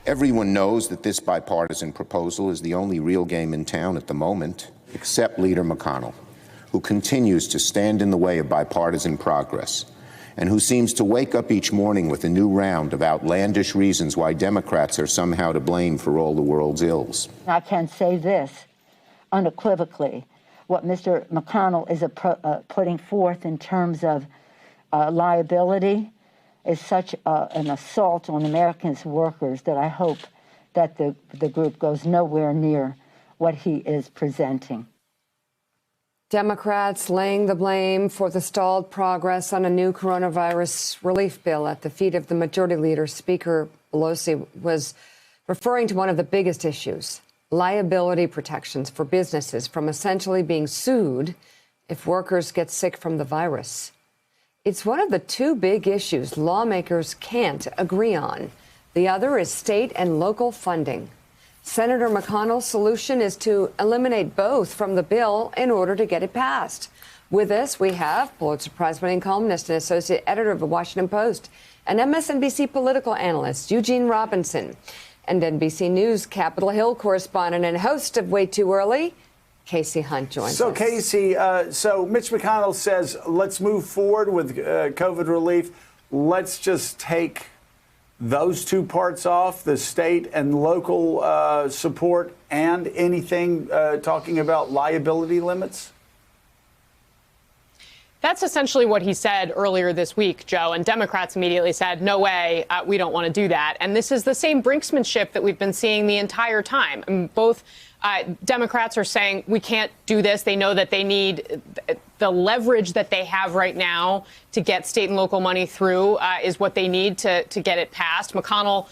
Everyone knows that this bipartisan proposal is the only real game in town at the moment, except Leader McConnell, who continues to stand in the way of bipartisan progress and who seems to wake up each morning with a new round of outlandish reasons why Democrats are somehow to blame for all the world's ills. I can say this unequivocally. What Mr. McConnell is putting forth in terms of liability is such an assault on Americans' workers that I hope that the group goes nowhere near what he is presenting. Democrats laying the blame for the stalled progress on a new coronavirus relief bill at the feet of the majority leader. Speaker Pelosi was referring to one of the biggest issues, liability protections for businesses from essentially being sued if workers get sick from the virus. It's one of the two big issues lawmakers can't agree on. The other is state and local funding. Senator McConnell's solution is to eliminate both from the bill in order to get it passed. With us, we have Pulitzer Prize-winning columnist and associate editor of the Washington Post and MSNBC political analyst Eugene Robinson, and NBC News Capitol Hill correspondent and host of Way Too Early, Casey Hunt joins us. So, Casey, so Mitch McConnell says, let's move forward with COVID relief. Let's just take those two parts off, the state and local support, and anything talking about liability limits? That's essentially what he said earlier this week, Joe, and Democrats immediately said, no way, we don't want to do that. And this is the same brinksmanship that we've been seeing the entire time. I mean, both Democrats are saying we can't do this. They know that they need the leverage that they have right now to get state and local money through is what they need to get it passed. McConnell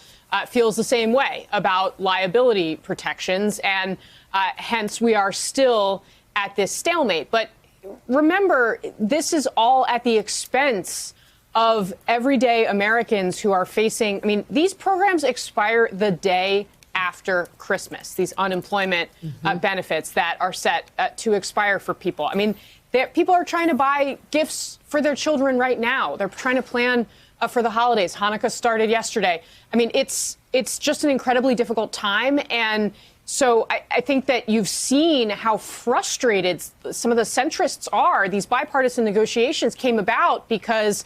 feels the same way about liability protections, and hence we are still at this stalemate. But remember, this is all at the expense of everyday Americans who are facing, I mean, these programs expire the day after Christmas, these unemployment benefits that are set to expire for people. I mean, people are trying to buy gifts for their children right now. They're trying to plan for the holidays. Hanukkah started yesterday. I mean, it's just an incredibly difficult time. And so I think that you've seen how frustrated some of the centrists are. These bipartisan negotiations came about because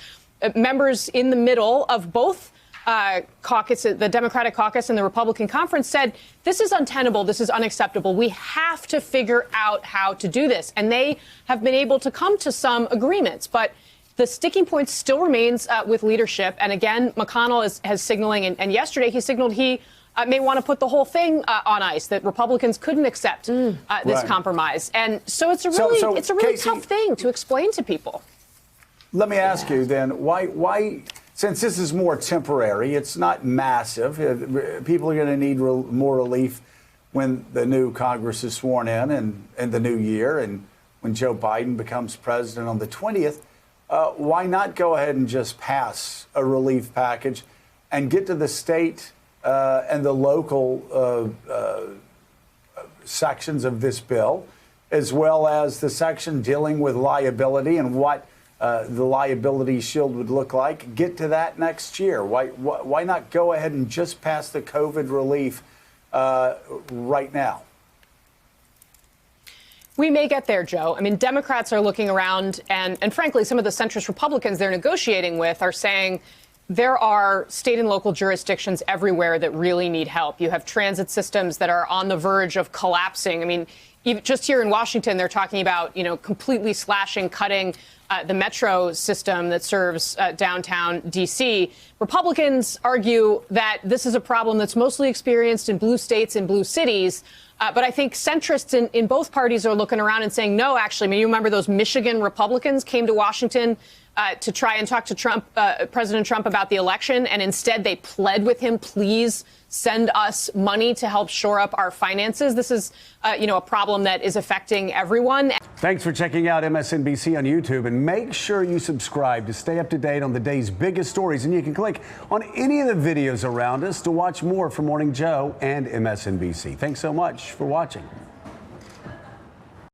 members in the middle of both caucus, the Democratic caucus and the Republican conference, said this is untenable, this is unacceptable. We have to figure out how to do this. And they have been able to come to some agreements. But the sticking point still remains with leadership. And again, McConnell has signaling, and yesterday he signaled he may want to put the whole thing on ice, that Republicans couldn't accept this compromise. And so it's a really Casey, tough thing to explain to people. Let me ask you then, why, since this is more temporary, it's not massive, people are going to need more relief when the new Congress is sworn in the new year and when Joe Biden becomes president on the 20th, why not go ahead and just pass a relief package and get to the state and the local sections of this bill, as well as the section dealing with liability and what the liability shield would look like, get to that next year? Why not go ahead and just pass the COVID relief right now? We may get there, Joe. I mean, Democrats are looking around, and frankly, some of the centrist Republicans they're negotiating with are saying there are state and local jurisdictions everywhere that really need help. You have transit systems that are on the verge of collapsing. I mean, even just here in Washington, they're talking about, completely slashing, cutting the metro system that serves downtown D.C. Republicans argue that this is a problem that's mostly experienced in blue states and blue cities. But I think centrists in both parties are looking around and saying, no, actually, I mean, you remember those Michigan Republicans came to Washington to try and talk to President Trump about the election, and instead they pled with him, please send us money to help shore up our finances. This is, a problem that is affecting everyone. Thanks for checking out MSNBC on YouTube, and make sure you subscribe to stay up to date on the day's biggest stories. And you can click on any of the videos around us to watch more from Morning Joe and MSNBC. Thanks so much for watching.